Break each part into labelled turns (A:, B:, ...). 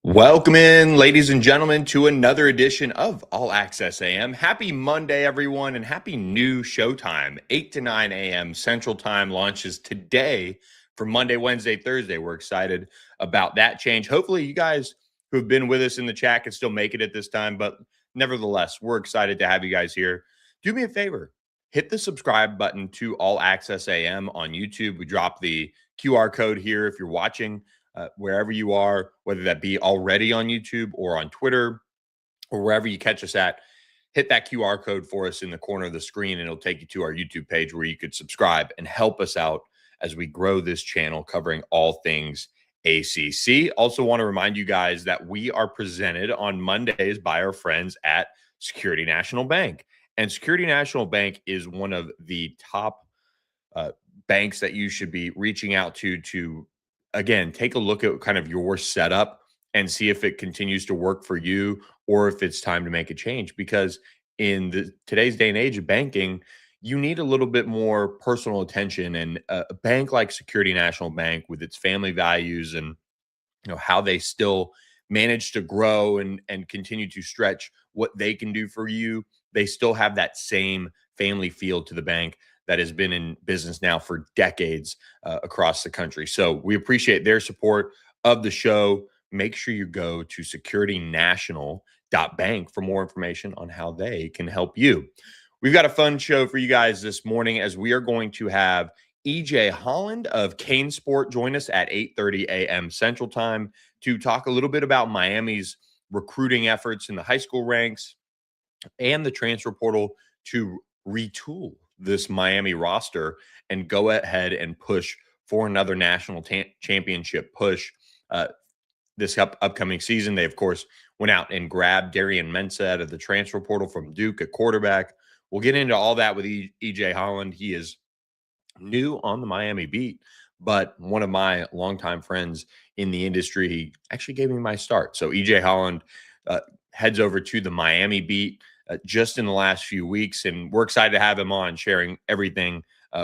A: Welcome in, ladies and gentlemen, to another edition of All Access AM. Happy Monday, everyone, and happy new showtime. 8 to 9 a.m. Central Time launches today for Monday, Wednesday, Thursday. We're excited about that change. Hopefully, you guys who have been with us in the chat can still make it at this time, but nevertheless, we're excited to have you guys here. Do me a favor, hit the subscribe button to All Access AM on YouTube. We drop the QR code here if you're watching. Wherever you are, whether that be already on YouTube or on Twitter or wherever you catch us at, hit that QR code for us in the corner of the screen and it'll take you to our YouTube page where you could subscribe and help us out as we grow this channel covering all things ACC. Also want to remind you guys that we are presented on Mondays by our friends at Security National Bank. And Security National Bank is one of the top banks that you should be reaching out to again, take a look at kind of your setup and see if it continues to work for you or if it's time to make a change. Because in today's day and age of banking, you need a little bit more personal attention. And a bank like Security National Bank, with its family values and how they still manage to grow and continue to stretch what they can do for you, they still have that same family feel to the bank that has been in business now for decades across the country. So we appreciate their support of the show. Make sure you go to securitynational.bank for more information on how they can help you. We've got a fun show for you guys this morning as we are going to have EJ Holland of Kane Sport join us at 8:30 a.m. Central Time to talk a little bit about Miami's recruiting efforts in the high school ranks and the transfer portal to retool this Miami roster and go ahead and push for another national championship push this upcoming season. They, of course, went out and grabbed Darian Mensah out of the transfer portal from Duke at quarterback. We'll get into all that with EJ Holland. He is new on the Miami beat, but one of my longtime friends in the industry. He actually gave me my start. So EJ Holland heads over to the Miami beat just in the last few weeks, and we're excited to have him on sharing everything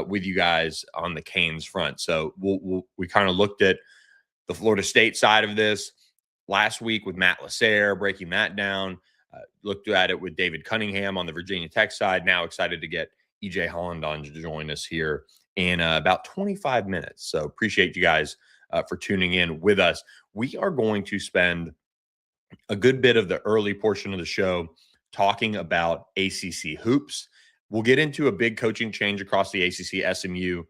A: with you guys on the Canes front. So we kind of looked at the Florida State side of this last week with Matt Lasser, breaking that down. Looked at it with David Cunningham on the Virginia Tech side. Now excited to get EJ Holland on to join us here in about 25 minutes. So appreciate you guys for tuning in with us. We are going to spend a good bit of the early portion of the show talking about ACC hoops. We'll get into a big coaching change across the ACC. SMU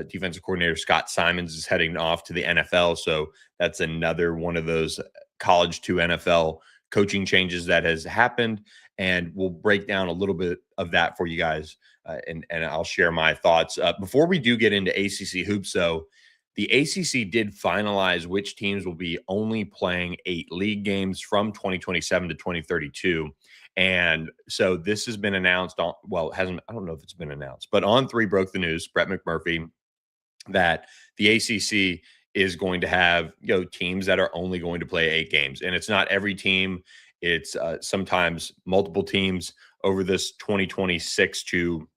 A: defensive coordinator Scott Simons is heading off to the NFL. So that's another one of those college to NFL coaching changes that has happened. And we'll break down a little bit of that for you guys. And I'll share my thoughts. Before we do get into ACC hoops, though, the ACC did finalize which teams will be only playing 8 league games from 2027 to 2032. And so this has been announced on, well, it hasn't, I don't know if it's been announced, but On3 broke the news, Brett McMurphy, that the ACC is going to have, teams that are only going to play 8 games. And it's not every team. It's sometimes multiple teams over this 2026 to,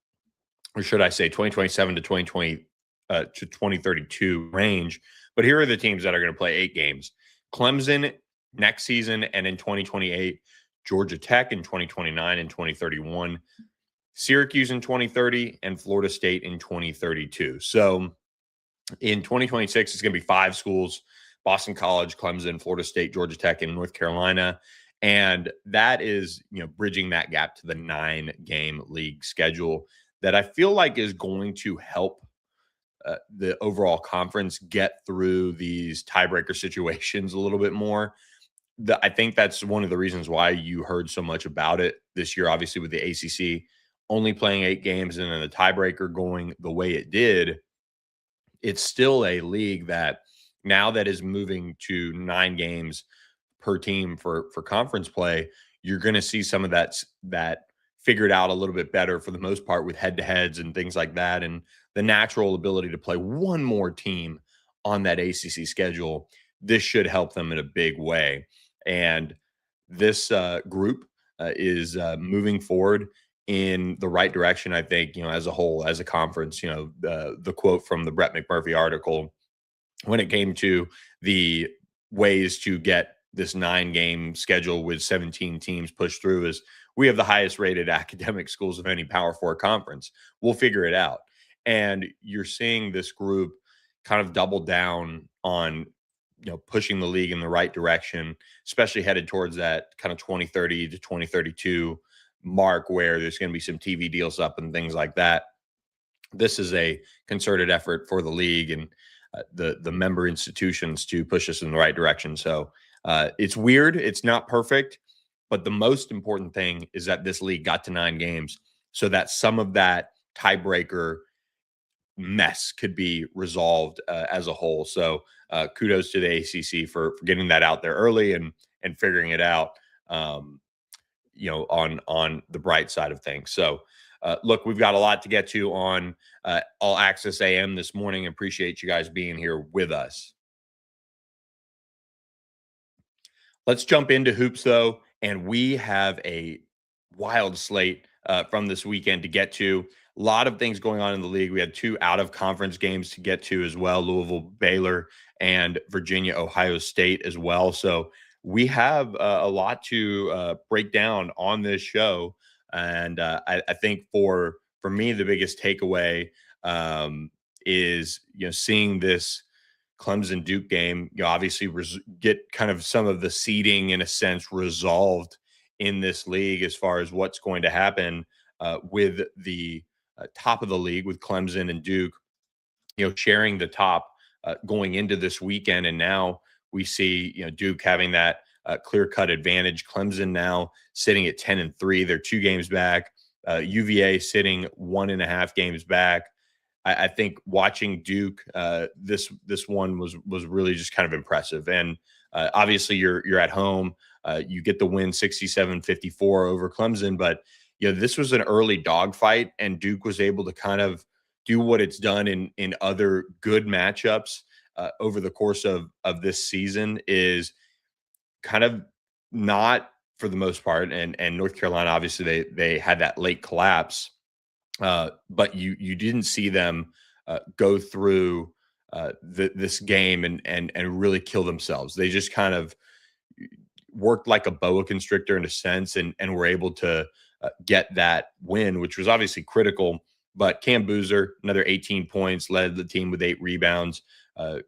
A: or should I say 2027 to 2032 range. But here are the teams that are going to play 8 games. Clemson next season and in 2028, Georgia Tech in 2029 and 2031, Syracuse in 2030, and Florida State in 2032. So in 2026, it's going to be 5 schools: Boston College, Clemson, Florida State, Georgia Tech, and North Carolina. And that is, bridging that gap to the 9-game league schedule that I feel like is going to help the overall conference get through these tiebreaker situations a little bit more. I think that's one of the reasons why you heard so much about it this year, obviously with the ACC only playing 8 games and then the tiebreaker going the way it did. It's still a league that now that is moving to 9 games per team for conference play. You're going to see some of that figured out a little bit better for the most part with head-to-heads and things like that, and the natural ability to play one more team on that ACC schedule. This should help them in a big way. And this group is moving forward in the right direction, I think, as a whole, as a conference. The quote from the Brett McMurphy article when it came to the ways to get this 9-game schedule with 17 teams pushed through is we have the highest rated academic schools of any Power Four conference. We'll figure it out. And you're seeing this group kind of double down on pushing the league in the right direction, especially headed towards that kind of 2030 to 2032 mark where there's going to be some TV deals up and things like that. This is a concerted effort for the league and the member institutions to push us in the right direction. So it's weird. It's not perfect. But the most important thing is that this league got to 9 games so that some of that tiebreaker mess could be resolved as a whole. So kudos to the ACC for getting that out there early and figuring it out, on the bright side of things. So look, we've got a lot to get to on All Access AM this morning. Appreciate you guys being here with us. Let's jump into hoops, though, and we have a wild slate from this weekend to get to. A lot of things going on in the league. We had 2 out-of-conference games to get to as well, Louisville, Baylor, and Virginia, Ohio State as well. So we have a lot to break down on this show. And I think for me, the biggest takeaway is, seeing this Clemson Duke game, obviously get kind of some of the seeding in a sense resolved in this league as far as what's going to happen with the top of the league with Clemson and Duke, sharing the top going into this weekend. And now we see, Duke having that clear-cut advantage. Clemson now sitting at 10-3. They're 2 games back. UVA sitting 1.5 games back. I think watching Duke, this one was really just kind of impressive. And obviously you're at home. You get the win 67-54 over Clemson, but this was an early dogfight, and Duke was able to kind of do what it's done in other good matchups over the course of this season, is kind of not, for the most part, and North Carolina, obviously they had that late collapse, but you didn't see them go through this game and really kill themselves. They just kind of worked like a boa constrictor in a sense, and were able to get that win, which was obviously critical. But Cam Boozer, another 18 points, led the team with 8 rebounds.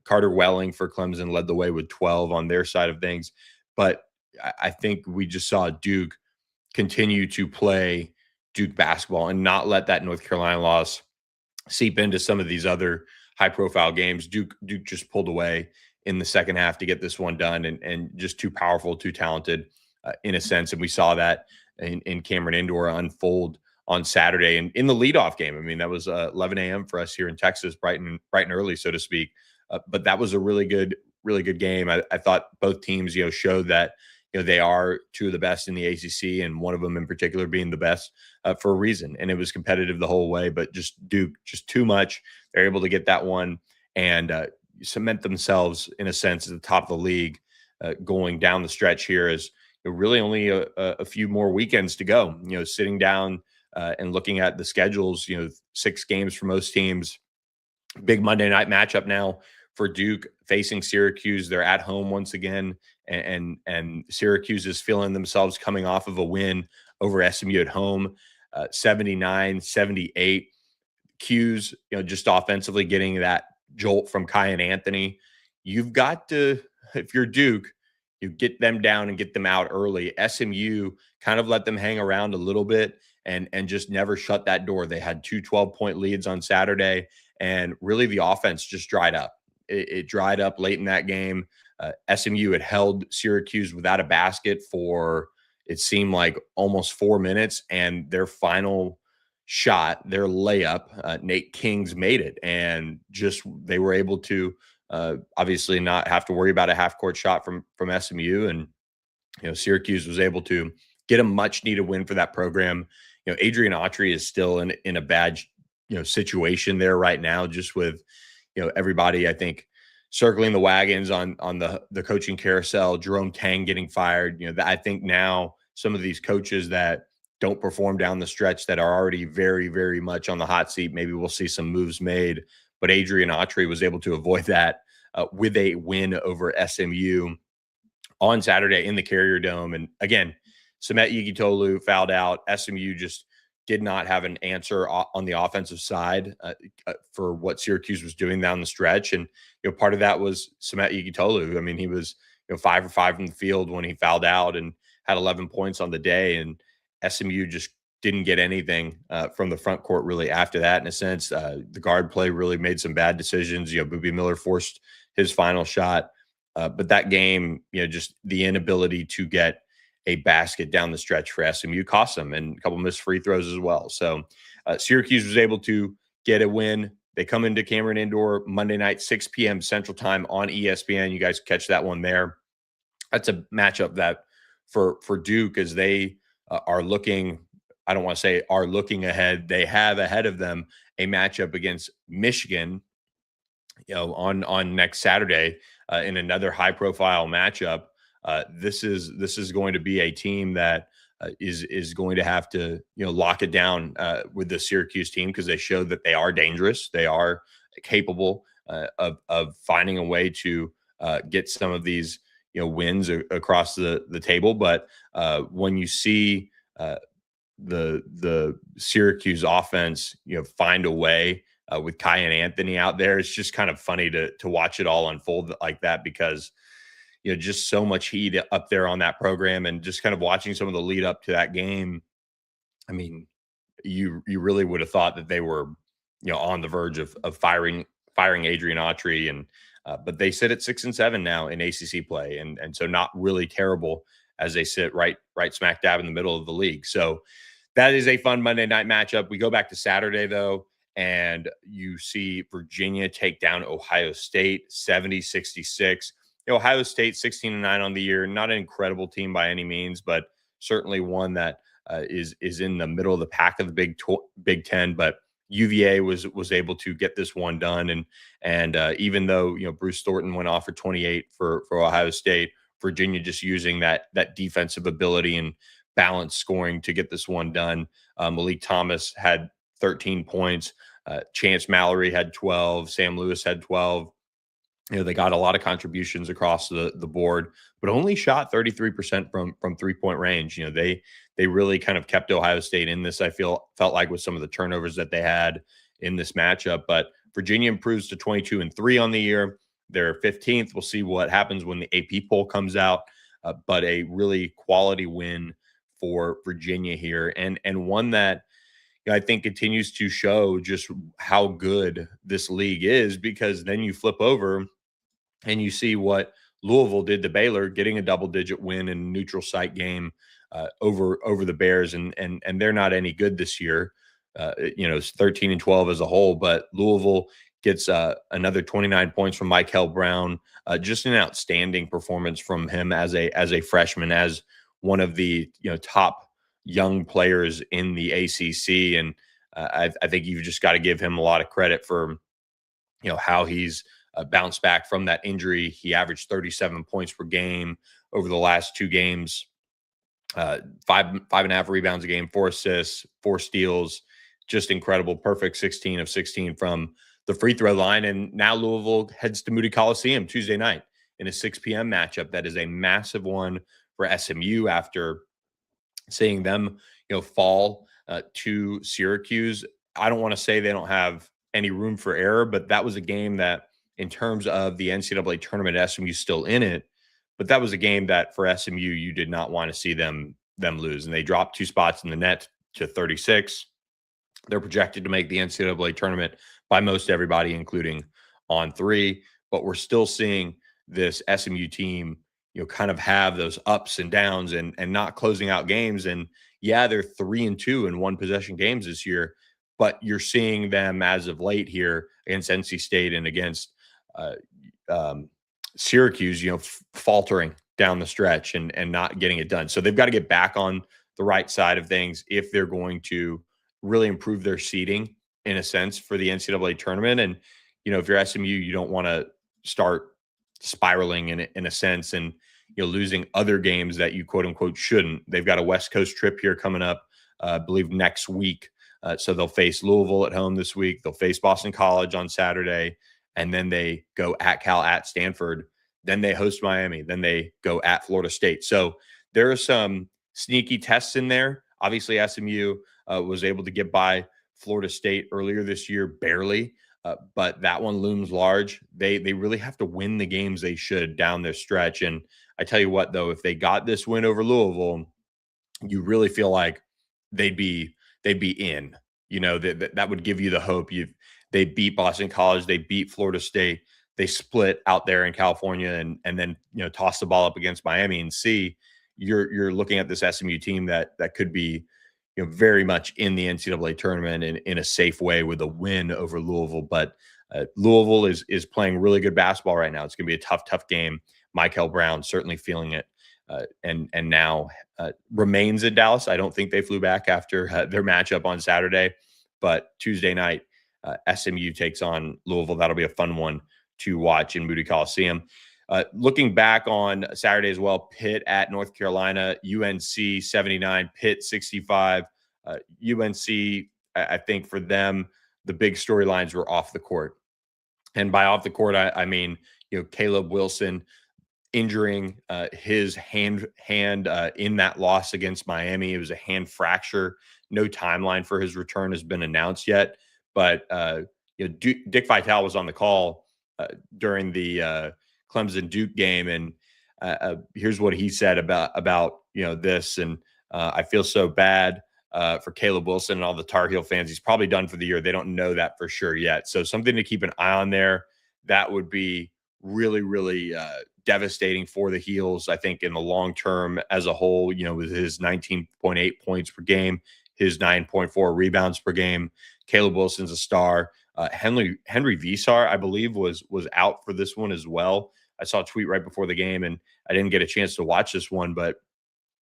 A: Carter Welling for Clemson led the way with 12 on their side of things. But I think we just saw Duke continue to play Duke basketball and not let that North Carolina loss seep into some of these other high-profile games. Duke just pulled away in the second half to get this one done, and just too powerful, too talented in a sense. And we saw that in Cameron Indoor unfold on Saturday and in the leadoff game. I mean, that was 11 a.m. for us here in Texas, bright and early, so to speak. But that was a really good game. I thought both teams, showed that, they are 2 of the best in the ACC, and one of them in particular being the best for a reason. And it was competitive the whole way, but just Duke, just too much. They're able to get that one and cement themselves, in a sense, at the top of the league going down the stretch here. Is really only a few more weekends to go. Sitting down and looking at the schedules, 6 games for most teams. Big Monday night matchup now for Duke facing Syracuse. They're at home once again, and Syracuse is feeling themselves coming off of a win over SMU at home, 79-78. Q's, just offensively getting that jolt from Kai and Anthony. You've got to, if you're Duke, you get them down and get them out early. SMU kind of let them hang around a little bit and just never shut that door. They had 2 12-point leads on Saturday, and really the offense just dried up. It dried up late in that game. SMU had held Syracuse without a basket for, it seemed like, almost 4 minutes, and their final shot, their layup, Nate Kings made it, and just they were able to obviously not have to worry about a half-court shot from SMU, and Syracuse was able to get a much-needed win for that program. Adrian Autry is still in a bad situation there right now, just with everybody, I think, circling the wagons on the coaching carousel. Jerome Tang getting fired. I think now some of these coaches that don't perform down the stretch, that are already very, very much on the hot seat, maybe we'll see some moves made. But Adrian Autry was able to avoid that with a win over SMU on Saturday in the Carrier Dome. And again, Samet Yigitolu fouled out. SMU just did not have an answer on the offensive side for what Syracuse was doing down the stretch. And, part of that was Samet Yigitolu. I mean, he was, 5 for 5 from the field when he fouled out and had 11 points on the day. And SMU just didn't get anything from the front court really after that. In a sense, the guard play really made some bad decisions. Boobie Miller forced his final shot. But that game, just the inability to get a basket down the stretch for SMU cost them, and a couple missed free throws as well. So Syracuse was able to get a win. They come into Cameron Indoor Monday night, 6 p.m. Central Time on ESPN. You guys catch that one there. That's a matchup that for Duke, as they are looking, I don't want to say are looking ahead. They have ahead of them a matchup against Michigan, on next Saturday in another high-profile matchup. This is going to be a team that is going to have to lock it down with the Syracuse team, because they showed that they are dangerous. They are capable of finding a way to get some of these wins across the table. But when you see the Syracuse offense find a way with Kai and Anthony out there, it's just kind of funny to watch it all unfold like that, because just so much heat up there on that program, and just kind of watching some of the lead up to that game. I mean, you really would have thought that they were, on the verge of firing Adrian Autry, and but they sit at 6-7 now in ACC play, and so not really terrible as they sit right smack dab in the middle of the league. So that is a fun Monday night matchup. We go back to Saturday though, and you see Virginia take down Ohio State 70-66. Ohio State 16-9 on the year, not an incredible team by any means, but certainly one that is in the middle of the pack of the Big Ten. But UVA was able to get this one done, and even though Bruce Thornton went off for 28 for Ohio State, Virginia just using that defensive ability and balanced scoring to get this one done. Malik Thomas had 13 points. Chance Mallory had 12. Sam Lewis had 12. They got a lot of contributions across the board, but only shot 33% from 3-point range. They really kind of kept Ohio State in this, felt like, with some of the turnovers that they had in this matchup. But Virginia improves to 22-3 on the year. They're 15th. We'll see what happens when the AP poll comes out. But a really quality win for Virginia here, and one that I think continues to show just how good this league is, because then you flip over and you see what Louisville did to Baylor, getting a double-digit win in a neutral site game over the Bears, and they're not any good this year. It's 13-12 as a whole, but Louisville gets another 29 points from Michael Brown. Just an outstanding performance from him as a freshman, as one of the top young players in the ACC, and I think you've just got to give him a lot of credit for how he's bounced back from that injury. He averaged 37 points per game over the last 2 games, 5.5 rebounds a game, 4 assists, 4 steals, just incredible. Perfect 16 of 16 from the free throw line. And now Louisville heads to Moody Coliseum Tuesday night in a 6 p.m. matchup. That is a massive one for SMU after seeing them, fall to Syracuse. I don't want to say they don't have any room for error, but that was a game that, in terms of the NCAA tournament, SMU still in it, but that was a game that for SMU, you did not want to see them lose. And they dropped 2 spots in the net to 36. They're projected to make the NCAA tournament by most everybody, including On3, but we're still seeing this SMU team, kind of have those ups and downs and not closing out games. And yeah, they're 3-2 in 1 possession games this year, but you're seeing them as of late here against NC State and against Syracuse, faltering down the stretch and not getting it done. So they've got to get back on the right side of things if they're going to really improve their seeding, in a sense, for the NCAA tournament. And, if you're SMU, you don't want to start spiraling in a sense and, losing other games that you quote unquote shouldn't. They've got a West Coast trip here coming up, I believe next week. So they'll face Louisville at home this week. They'll face Boston College on Saturday. And then they go at Cal, at Stanford. then they host Miami, then they go at Florida State. So there are some sneaky tests in there. Obviously, SMU was able to get by Florida State earlier this year, barely, but that one looms large. They really have to win the games they should down this stretch. And I tell you what, though, if they got this win over Louisville, you really feel like they'd be in. That would give you the hope. They beat Boston College, they beat Florida State, they split out there in California, and then toss the ball up against Miami and see you're looking at this SMU team that could be very much in the NCAA tournament in a safe way with a win over Louisville. But Louisville is playing really good basketball right now. It's going to be a tough game. Michael Brown certainly feeling it, and now remains in Dallas. I don't think they flew back after their matchup on Saturday, but Tuesday night SMU takes on Louisville. That'll be a fun one to watch in Moody Coliseum. Looking back on Saturday as well, Pitt at North Carolina, UNC 79, Pitt 65. UNC, I think for them, the big storylines were off the court. And by off the court, I mean, Caleb Wilson injuring his hand in that loss against Miami. It was a hand fracture. No timeline for his return has been announced yet. But Dick Vitale was on the call during the Clemson Duke game, and here's what he said about this. And I feel so bad for Caleb Wilson and all the Tar Heel fans. He's probably done for the year. They don't know that for sure yet. So something to keep an eye on there. That would be really, really devastating for the Heels, I think, in the long term as a whole, with his 19.8 points per game, his 9.4 rebounds per game. Caleb Wilson's a star. Henry Visar, I believe, was out for this one as well. I saw a tweet right before the game, and I didn't get a chance to watch this one, but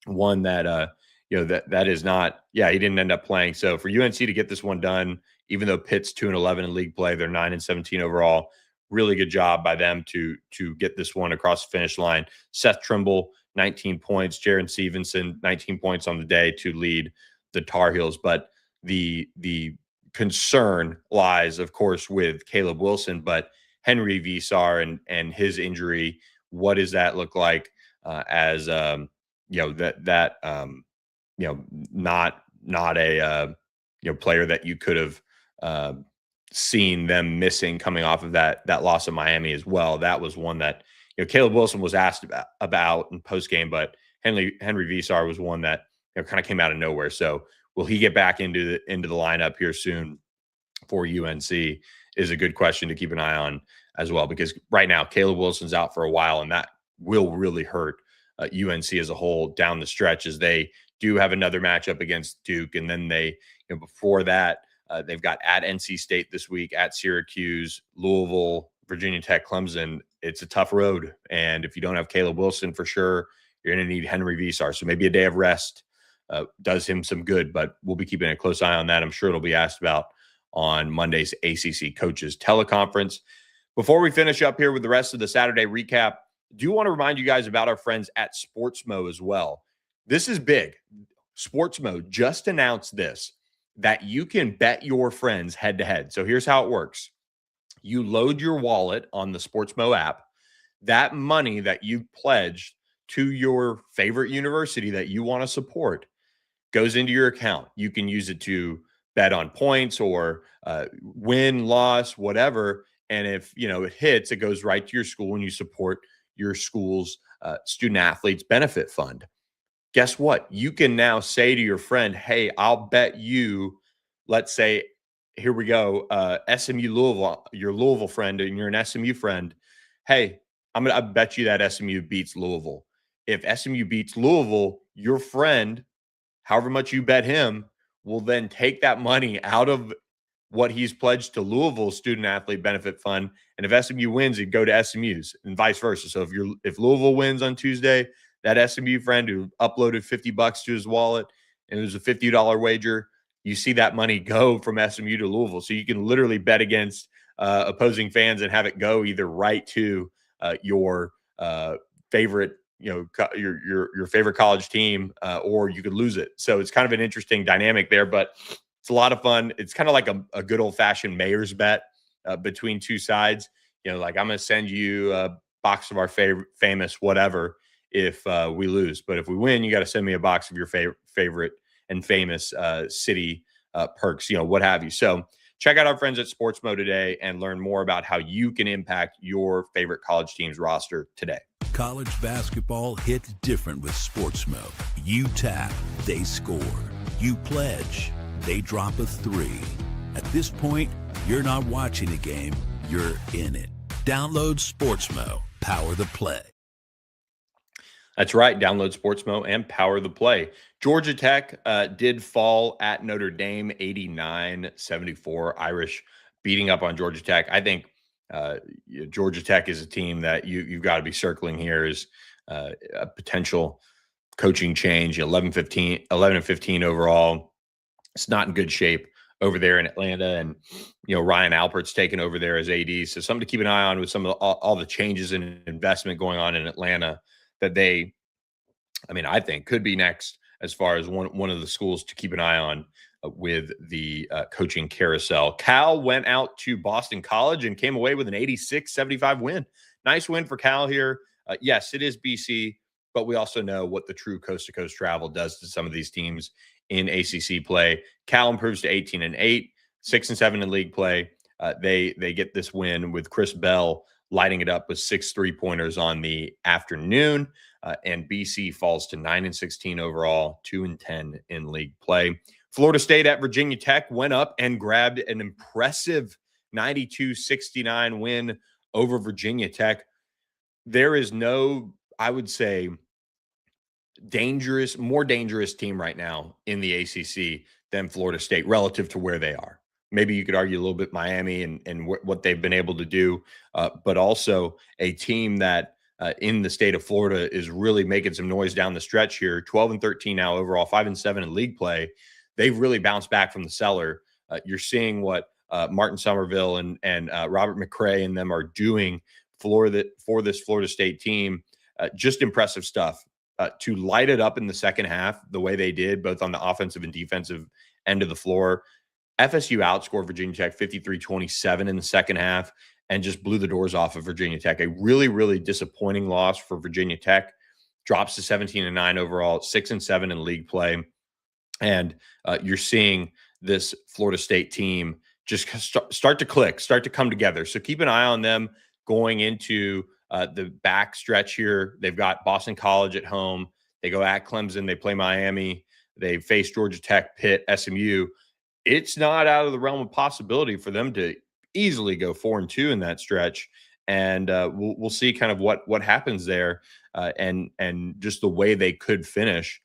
A: one that that is not. Yeah, he didn't end up playing. So for UNC to get this one done, even though Pitt's 2-11 in league play, they're 9-17 overall. Really good job by them to get this one across the finish line. Seth Trimble, 19 points. Jaron Stevenson, 19 points on the day to lead the Tar Heels. But the concern lies, of course, with Caleb Wilson, but Henry Visar and his injury. What does that look like as not a player that you could have seen them missing coming off of that loss of Miami as well. That was one that Caleb Wilson was asked about in post game, but Henry Visar was one that kind of came out of nowhere. So will he get back into the lineup here soon for UNC is a good question to keep an eye on as well, because right now Caleb Wilson's out for a while, and that will really hurt UNC as a whole down the stretch, as they do have another matchup against Duke, and then they before that they've got at NC State this week, at Syracuse, Louisville, Virginia Tech, Clemson. It's a tough road, and if you don't have Caleb Wilson, for sure you're going to need Henry Visar. So maybe a day of rest does him some good, but we'll be keeping a close eye on that. I'm sure it'll be asked about on Monday's ACC Coaches Teleconference. Before we finish up here with the rest of the Saturday recap, do want to remind you guys about our friends at Sportsmo as well. This is big. Sportsmo just announced this, that you can bet your friends head-to-head. So here's how it works. You load your wallet on the Sportsmo app. That money that you pledged to your favorite university that you want to support goes into your account. You can use it to bet on points or win, loss, whatever. And if it hits, it goes right to your school and you support your school's student athletes benefit fund. Guess what? You can now say to your friend, hey, I'll bet you, let's say, here we go, SMU Louisville, your Louisville friend, and you're an SMU friend. Hey, I bet you that SMU beats Louisville. If SMU beats Louisville, your friend, however much you bet him, will then take that money out of what he's pledged to Louisville's student athlete benefit fund. And if SMU wins, it'd go to SMU's and vice versa. So if Louisville wins on Tuesday, that SMU friend who uploaded $50 to his wallet and it was a $50 wager, you see that money go from SMU to Louisville. So you can literally bet against opposing fans and have it go either right to your favorite, your favorite college team, or you could lose it. So it's kind of an interesting dynamic there, but it's a lot of fun. It's kind of like a good old fashioned mayor's bet between two sides. Like I'm going to send you box of our famous whatever if we lose. But if we win, you got to send me a box of your favorite and famous city perks, what have you. So check out our friends at Sportsmo today and learn more about how you can impact your favorite college team's roster today.
B: College basketball hits different with Sportsmo. You tap, they score. You pledge, they drop a three. At this point, you're not watching a game, you're in it. Download Sportsmo. Power the play.
A: That's right. Download Sportsmo and power the play. Georgia Tech did fall at Notre Dame 89-74. Irish beating up on Georgia Tech. I think Georgia Tech is a team that you've got to be circling here as a potential coaching change. 11-15 overall. It's not in good shape over there in Atlanta, and Ryan Alpert's taken over there as AD. So something to keep an eye on with some of all the changes in investment going on in Atlanta that I think could be next as far as one of the schools to keep an eye on with the coaching carousel. Cal went out to Boston College and came away with an 86-75 win. Nice win for Cal here. Yes, it is BC, but we also know what the true coast-to-coast travel does to some of these teams in ACC play. Cal improves to 18-8, 6-7 in league play. They get this win with Chris Bell lighting it up with 6 3-pointers on the afternoon. And BC falls to 9-16 overall, 2-10 in league play. Florida State at Virginia Tech went up and grabbed an impressive 92-69 win over Virginia Tech. There is no, I would say, more dangerous team right now in the ACC than Florida State relative to where they are. Maybe you could argue a little bit Miami and what they've been able to do, but also a team that in the state of Florida is really making some noise down the stretch here. 12-13 now overall, 5-7 in league play. They've really bounced back from the cellar. You're seeing what Martin Somerville and Robert McCray and them are doing for this Florida State team. Just impressive stuff. To light it up in the second half the way they did, both on the offensive and defensive end of the floor. FSU outscored Virginia Tech 53-27 in the second half and just blew the doors off of Virginia Tech. A really, really disappointing loss for Virginia Tech. Drops to 17-9 overall, 6-7 in league play. And you're seeing this Florida State team just start to click, start to come together. So keep an eye on them going into the back stretch here. They've got Boston College at home. They go at Clemson. They play Miami. They face Georgia Tech, Pitt, SMU. It's not out of the realm of possibility for them to easily go 4-2 in that stretch. And we'll see kind of what happens there and just the way they could finish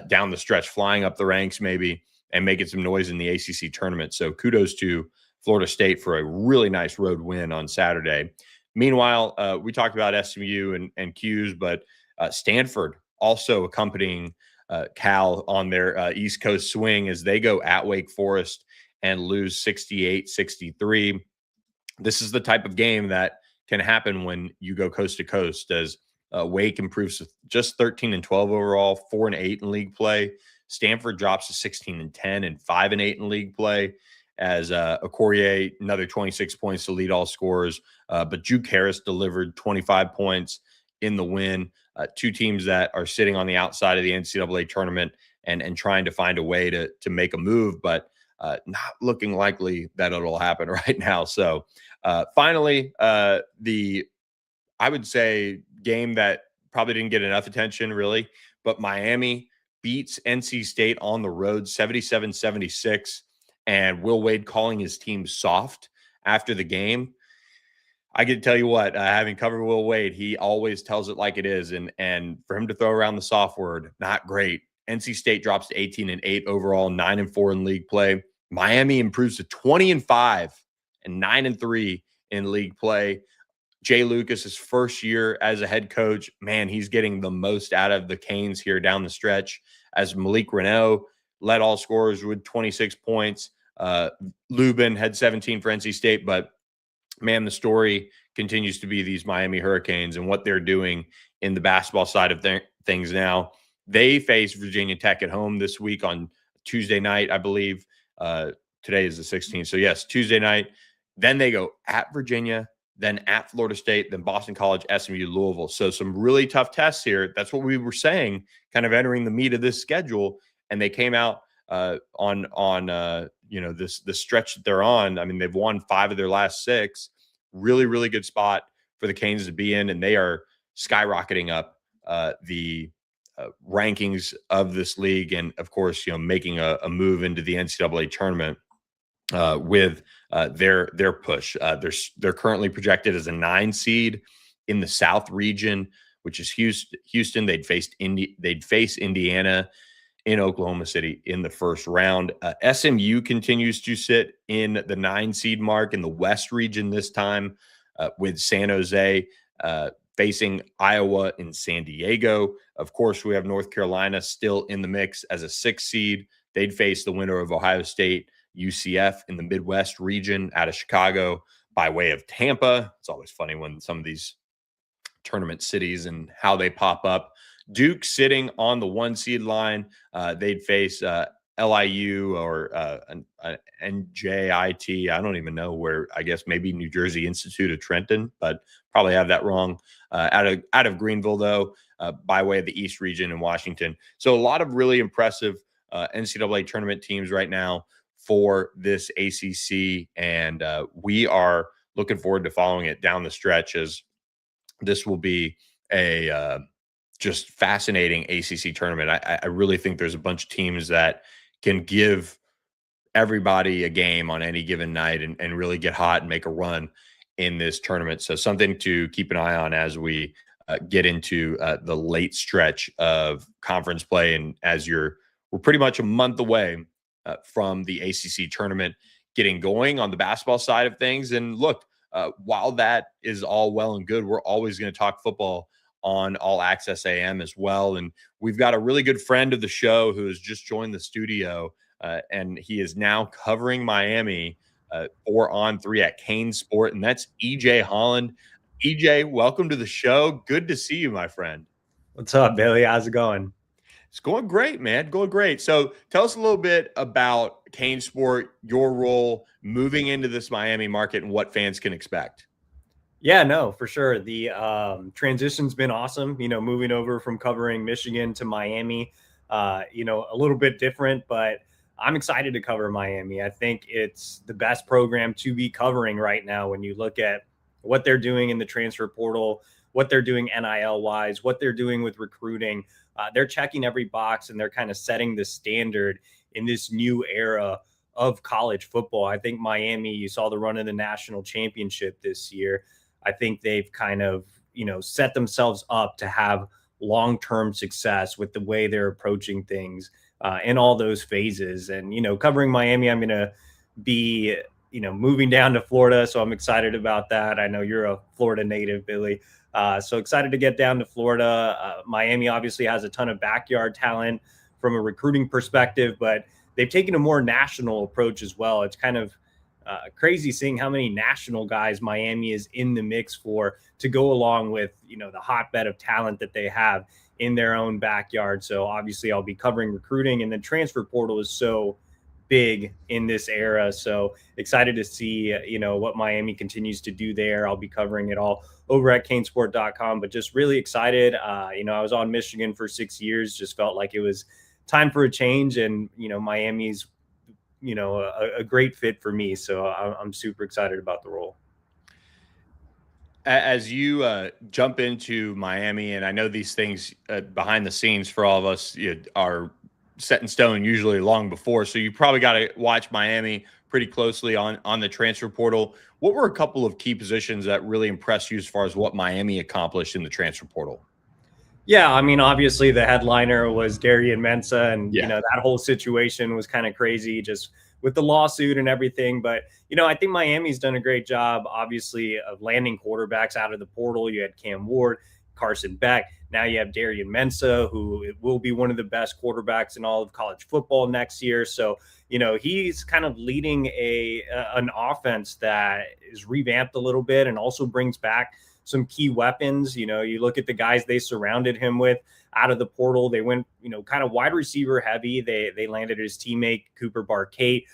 A: down the stretch, flying up the ranks maybe and making some noise in the ACC tournament. So kudos to Florida State for a really nice road win on Saturday. Meanwhile, we talked about SMU and Q's, but Stanford also accompanying Cal on their East Coast swing as they go at Wake Forest and lose 68-63. This is the type of game that can happen when you go coast to coast, as Wake improves to just 13-12 overall, 4-8 in league play. Stanford drops to 16-10 and 5-8 in league play, as Okorie, another 26 points to lead all scorers. But Juke Harris delivered 25 points in the win. Two teams that are sitting on the outside of the NCAA tournament and trying to find a way to make a move, but not looking likely that it'll happen right now. So finally, I would say, game that probably didn't get enough attention really, but Miami beats NC State on the road 77-76, and Will Wade calling his team soft after the game. I can tell you what, having covered Will Wade, he always tells it like it is. And for him to throw around the soft word, not great. NC State drops to 18-8 overall, 9-4 in league play. Miami improves to 20-5 and 9-3 in league play. Jay Lucas's first year as a head coach, man, he's getting the most out of the Canes here down the stretch, as Malik Reneau led all scorers with 26 points. Lubin had 17 for NC State, but man, the story continues to be these Miami Hurricanes and what they're doing in the basketball side of things now. They face Virginia Tech at home this week on Tuesday night, I believe. Today is the 16th. So, yes, Tuesday night. Then they go at Virginia. then at Florida State, then Boston College, SMU, Louisville. So some really tough tests here. That's what we were saying, kind of entering the meat of this schedule, and they came out on this stretch that they're on. I mean, they've won 5 of their last 6. Really, really good spot for the Canes to be in, and they are skyrocketing up the rankings of this league, and of course, making a move into the NCAA tournament with their push. They're currently projected as a 9 seed in the South region, which is Houston. They'd face Indiana in Oklahoma City in the first round. SMU continues to sit in the 9 seed mark in the West region this time, with San Jose facing Iowa in San Diego. Of course, we have North Carolina still in the mix as a 6 seed. They'd face the winner of Ohio State, UCF in the Midwest region out of Chicago by way of Tampa. It's always funny when some of these tournament cities and how they pop up. Duke sitting on the 1 seed line. They'd face LIU or NJIT. I don't even know where. I guess maybe New Jersey Institute of Trenton, but probably have that wrong. Out of Greenville, though, by way of the East region in Washington. So a lot of really impressive NCAA tournament teams right now for this ACC, and we are looking forward to following it down the stretch, as this will be a just fascinating ACC tournament. I really think there's a bunch of teams that can give everybody a game on any given night and really get hot and make a run in this tournament. So something to keep an eye on as we get into the late stretch of conference play. And as we're pretty much a month away from the ACC tournament getting going on the basketball side of things. And look, while that is all well and good, we're always going to talk football on All Access AM as well. And we've got a really good friend of the show who has just joined the studio, and he is now covering Miami 4-on-3 at Kane Sport, and that's EJ Holland. EJ, welcome to the show. Good to see you, my friend.
C: What's up, Billy? How's it going?
A: It's going great, man. Going great. So tell us a little bit about Kane Sport, your role moving into this Miami market, and what fans can expect.
C: Yeah, no, for sure. The transition's been awesome. Moving over from covering Michigan to Miami, a little bit different, but I'm excited to cover Miami. I think it's the best program to be covering right now when you look at what they're doing in the transfer portal, what they're doing NIL wise, what they're doing with recruiting. They're checking every box, and they're kind of setting the standard in this new era of college football. I think Miami, you saw the run of the national championship this year. I think they've kind of, set themselves up to have long-term success with the way they're approaching things in all those phases. And, covering Miami, I'm going to be, moving down to Florida. So I'm excited about that. I know you're a Florida native, Billy. So excited to get down to Florida. Miami obviously has a ton of backyard talent from a recruiting perspective, but they've taken a more national approach as well. It's kind of crazy seeing how many national guys Miami is in the mix for to go along with, the hotbed of talent that they have in their own backyard. So obviously I'll be covering recruiting, and the transfer portal is so big in this era. So excited to see, what Miami continues to do there. I'll be covering it all over at canesport.com, but just really excited. I was on Michigan for 6 years, just felt like it was time for a change, and, Miami's, a great fit for me. So I'm super excited about the role.
A: As you jump into Miami, and I know these things behind the scenes for all of us are set in stone usually long before, so you probably got to watch Miami pretty closely on the transfer portal. What were a couple of key positions that really impressed you as far as what Miami accomplished in the transfer portal?
C: Yeah, I mean, obviously the headliner was Darian Mensah, and that whole situation was kind of crazy just with the lawsuit and everything. But I think Miami's done a great job, obviously, of landing quarterbacks out of the portal. You had Cam Ward, Carson Beck. Now you have Darian Mensah, who will be one of the best quarterbacks in all of college football next year. So he's kind of leading an offense that is revamped a little bit and also brings back some key weapons. You look at the guys they surrounded him with. out of the portal. They went, kind of wide receiver heavy. They landed his teammate Cooper Barkate,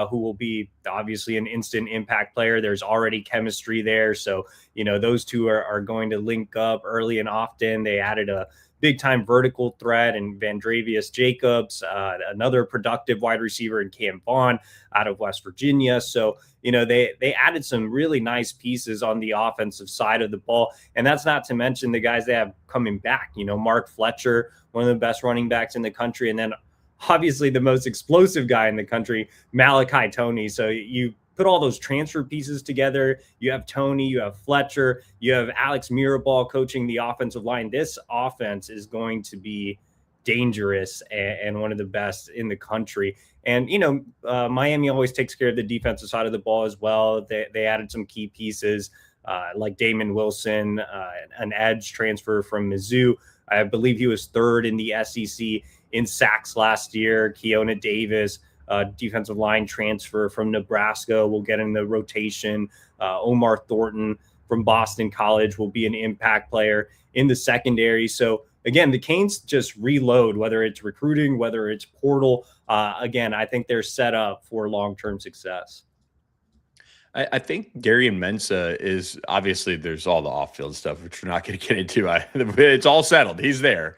C: who will be obviously an instant impact player. There's already chemistry there. So, those two are going to link up early and often. They added a big time vertical threat and Vandravius Jacobs, another productive wide receiver in Cam Vaughn out of West Virginia. So, they added some really nice pieces on the offensive side of the ball. And that's not to mention the guys they have coming back, Mark Fletcher, one of the best running backs in the country. And then obviously the most explosive guy in the country, Malachi Toney. So you put all those transfer pieces together. You have Toney, you have Fletcher, you have Alex Mirabal coaching the offensive line. This offense is going to be dangerous and one of the best in the country. And, Miami always takes care of the defensive side of the ball as well. They added some key pieces like Damon Wilson, an edge transfer from Mizzou. I believe he was third in the SEC in sacks last year. Keona Davis, defensive line transfer from Nebraska, will get in the rotation. Omar Thornton from Boston College will be an impact player in the secondary. So again, the Canes just reload, whether it's recruiting, whether it's portal. Again, I think they're set up for long-term success.
A: I think Darian Mensah is obviously, there's all the off-field stuff, which we're not going to get into. It's all settled. He's there.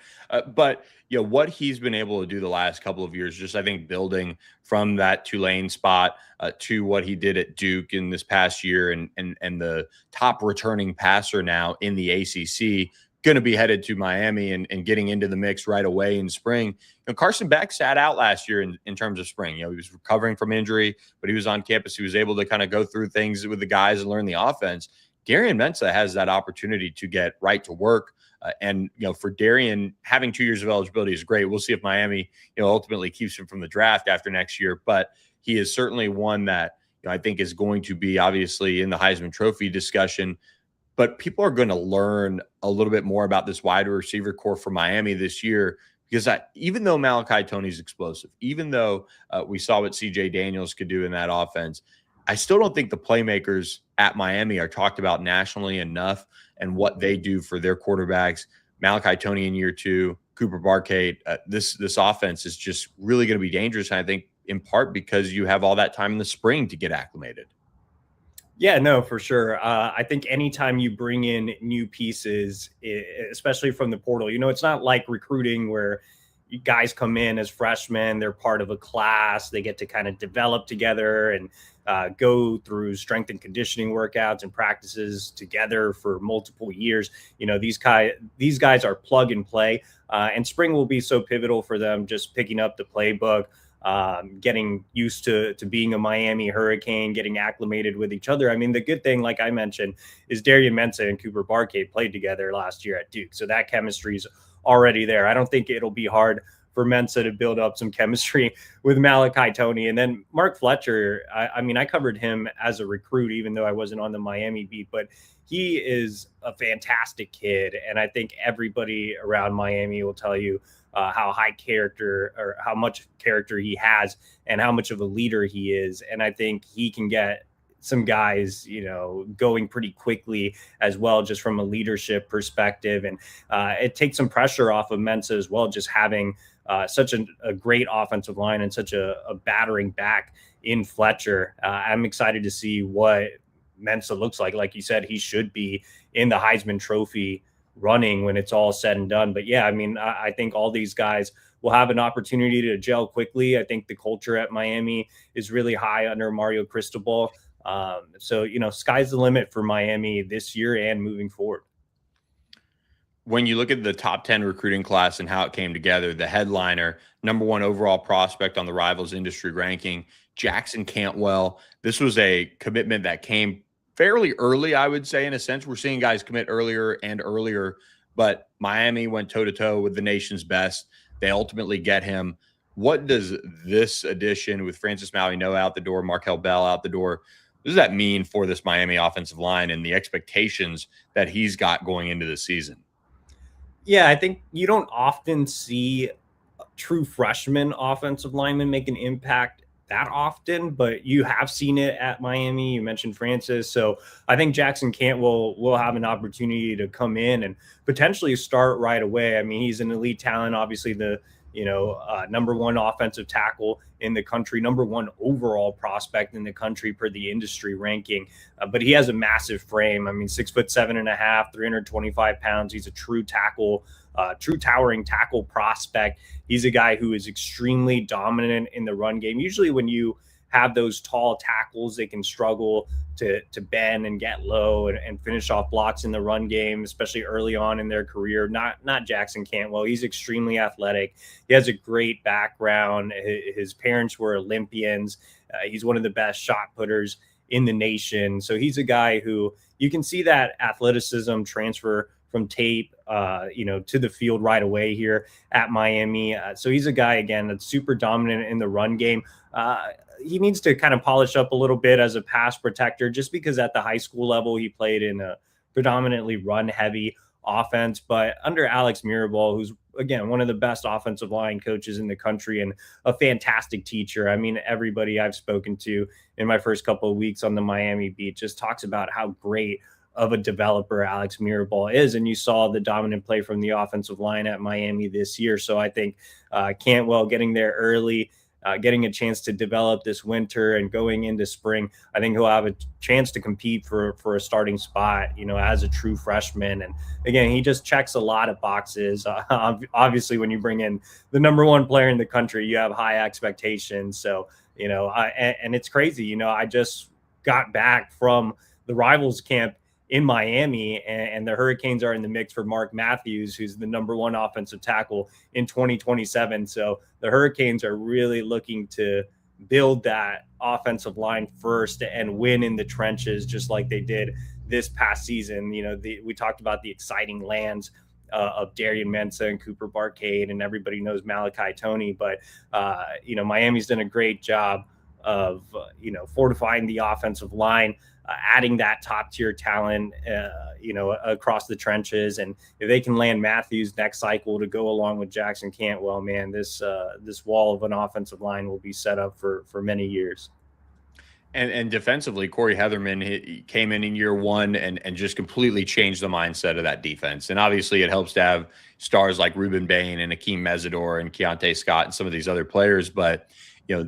A: But what he's been able to do the last couple of years, just I think building from that Tulane spot to what he did at Duke in this past year, and the top returning passer now in the ACC, going to be headed to Miami and getting into the mix right away in spring. Carson Beck sat out last year in terms of spring. He was recovering from injury, but he was on campus. He was able to kind of go through things with the guys and learn the offense. Darian Mensah has that opportunity to get right to work. And for Darian, having 2 years of eligibility is great. We'll see if Miami, ultimately keeps him from the draft after next year. But he is certainly one that I think is going to be obviously in the Heisman Trophy discussion. But people are going to learn a little bit more about this wide receiver core for Miami this year, because even though Malachi Toney's explosive, even though we saw what CJ Daniels could do in that offense, I still don't think the playmakers at Miami are talked about nationally enough, and what they do for their quarterbacks. Malachi Toney in year 2, Cooper Barkate. This offense is just really going to be dangerous, and I think in part because you have all that time in the spring to get acclimated.
C: Yeah, no, for sure. I think anytime you bring in new pieces, especially from the portal, it's not like recruiting where guys come in as freshmen, they're part of a class, they get to kind of develop together and go through strength and conditioning workouts and practices together for multiple years. These guys are plug and play, and spring will be so pivotal for them, just picking up the playbook, getting used to being a Miami Hurricane, getting acclimated with each other. I mean, the good thing, like I mentioned, is Darian Mensah and Cooper Barkate played together last year at Duke. So that chemistry is already there. I don't think it'll be hard for Mensah to build up some chemistry with Malachi Toney. And then Mark Fletcher, I covered him as a recruit, even though I wasn't on the Miami beat, but he is a fantastic kid. And I think everybody around Miami will tell you how high character, or how much character he has, and how much of a leader he is. And I think he can get some guys, going pretty quickly as well, just from a leadership perspective. And it takes some pressure off of Mensah as well, just having such a great offensive line and such a battering back in Fletcher. I'm excited to see what Mensah looks like. Like you said, he should be in the Heisman Trophy running when it's all said and done. But yeah, I think all these guys will have an opportunity to gel quickly. I think the culture at Miami is really high under Mario Cristobal. So, sky's the limit for Miami this year and moving forward.
A: When you look at the top 10 recruiting class and how it came together, the headliner, number 1 overall prospect on the Rivals industry ranking, Jackson Cantwell. This was a commitment that came fairly early, I would say, in a sense. We're seeing guys commit earlier and earlier, but Miami went toe-to-toe with the nation's best. They ultimately get him. What does this addition with Francis Mauigoa out the door, Markel Bell out the door, what does that mean for this Miami offensive line and the expectations that he's got going into the season?
C: Yeah, I think you don't often see true freshman offensive linemen make an impact that often, but you have seen it at Miami. You mentioned Francis. So I think Jackson Cantwell will have an opportunity to come in and potentially start right away. I mean, he's an elite talent, obviously the number one offensive tackle in the country, number one overall prospect in the country per the industry ranking. But he has a massive frame. I mean, 6'7.5", 325 pounds. He's a true tackle, true towering tackle prospect. He's a guy who is extremely dominant in the run game. Usually when you have those tall tackles, they can struggle to bend and get low and finish off blocks in the run game, especially early on in their career. Not Jackson Cantwell. He's extremely athletic. He has a great background. His parents were Olympians. He's one of the best shot putters in the nation. So he's a guy who you can see that athleticism transfer from tape, to the field right away here at Miami. So he's a guy, again, that's super dominant in the run game. He needs to kind of polish up a little bit as a pass protector, just because at the high school level, he played in a predominantly run heavy offense. But under Alex Mirabal, who's, again, one of the best offensive line coaches in the country and a fantastic teacher. I mean, everybody I've spoken to in my first couple of weeks on the Miami beat just talks about how great of a developer Alex Mirabal is. And you saw the dominant play from the offensive line at Miami this year. So I think Cantwell getting there early, getting a chance to develop this winter and going into spring, I think he'll have a chance to compete for a starting spot, as a true freshman. And again, he just checks a lot of boxes. Obviously, when you bring in the number one player in the country, you have high expectations. So, and it's crazy. I just got back from the Rivals camp in Miami, and the Hurricanes are in the mix for Mark Matthews, who's the number one offensive tackle in 2027. So the Hurricanes are really looking to build that offensive line first and win in the trenches, just like they did this past season. We talked about the exciting lands of Darian Mensah and Cooper Barcade, and everybody knows Malachi Toney, but Miami's done a great job of fortifying the offensive line, adding that top tier talent, across the trenches. And if they can land Matthews next cycle to go along with Jackson Cantwell, man, this wall of an offensive line will be set up for many years.
A: And defensively, Corey Heatherman, he came in year one and just completely changed the mindset of that defense. And obviously it helps to have stars like Ruben Bain and Akeem Mesidor and Keontae Scott and some of these other players. But,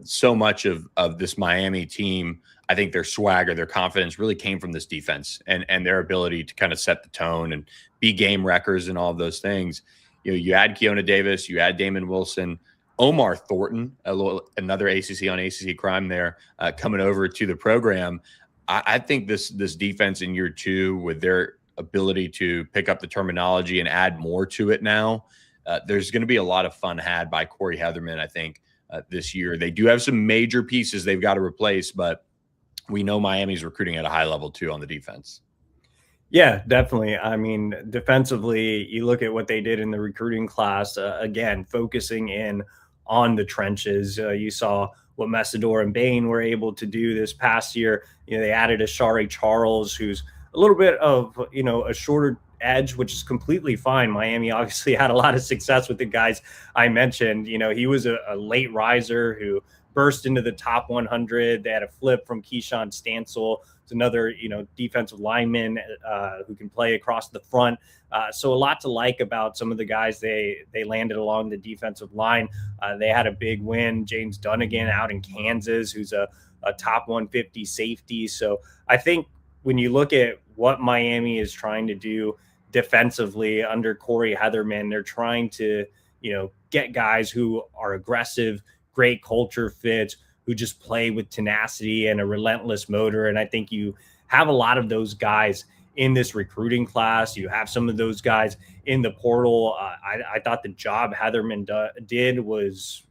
A: so much of this Miami team, I think their swagger, their confidence really came from this defense and their ability to kind of set the tone and be game wreckers and all of those things. You add Keona Davis, you add Damon Wilson, Omar Thornton, another ACC on ACC crime there, coming over to the program. I think this defense in year two, with their ability to pick up the terminology and add more to it now, there's going to be a lot of fun had by Corey Heatherman, I think, this year. They do have some major pieces they've got to replace, but we know Miami's recruiting at a high level too on the defense.
C: Yeah, definitely. I mean, defensively, you look at what they did in the recruiting class, again, focusing in on the trenches. You saw what Mesidor and Bain were able to do this past year. They added Ashari Charles, who's a little bit of, a shorter edge, which is completely fine. Miami obviously had a lot of success with the guys I mentioned. He was a late riser who burst into the top 100. They had a flip from Keyshawn Stansel. It's another, defensive lineman who can play across the front. So a lot to like about some of the guys they landed along the defensive line. They had a big win. James Dunnigan out in Kansas, who's a top 150 safety. So I think when you look at what Miami is trying to do defensively under Corey Heatherman, they're trying to, get guys who are aggressive, great culture fits, who just play with tenacity and a relentless motor. And I think you have a lot of those guys in this recruiting class. You have some of those guys in the portal. I thought the job Heatherman did was,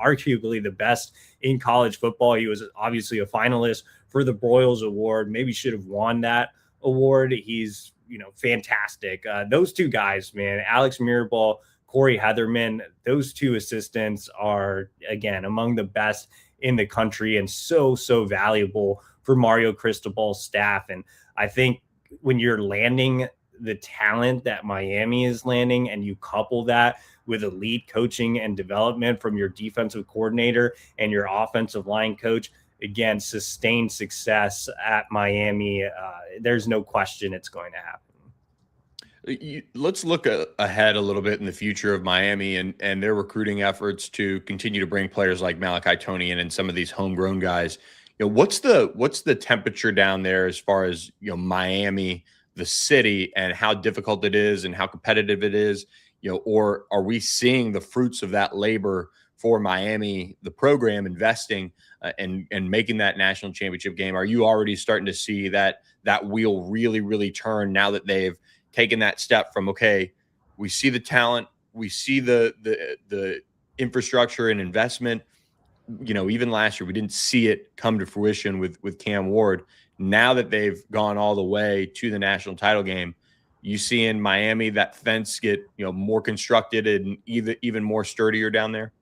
C: arguably the best in college football. He was obviously a finalist for the Broyles Award, maybe should have won that award. He's, fantastic. Those two guys, man, Alex Mirabal, Corey Heatherman, those two assistants are, again, among the best in the country and so valuable for Mario Cristobal's staff. And I think when you're landing the talent that Miami is landing, and you couple that with elite coaching and development from your defensive coordinator and your offensive line coach, again, sustained success at Miami. There's no question it's going to happen.
A: Let's look ahead a little bit in the future of Miami and their recruiting efforts to continue to bring players like Malachi Tony in and some of these homegrown guys. What's the temperature down there as far as Miami, the city, and how difficult it is and how competitive it is? Or are we seeing the fruits of that labor for Miami, the program investing and making that national championship game? Are you already starting to see that wheel really, really turn now that they've taken that step from, okay, we see the talent, we see the infrastructure and investment. Even last year, we didn't see it come to fruition with Cam Ward. Now that they've gone all the way to the national title game, you see in Miami that fence get more constructed and even more sturdier down there.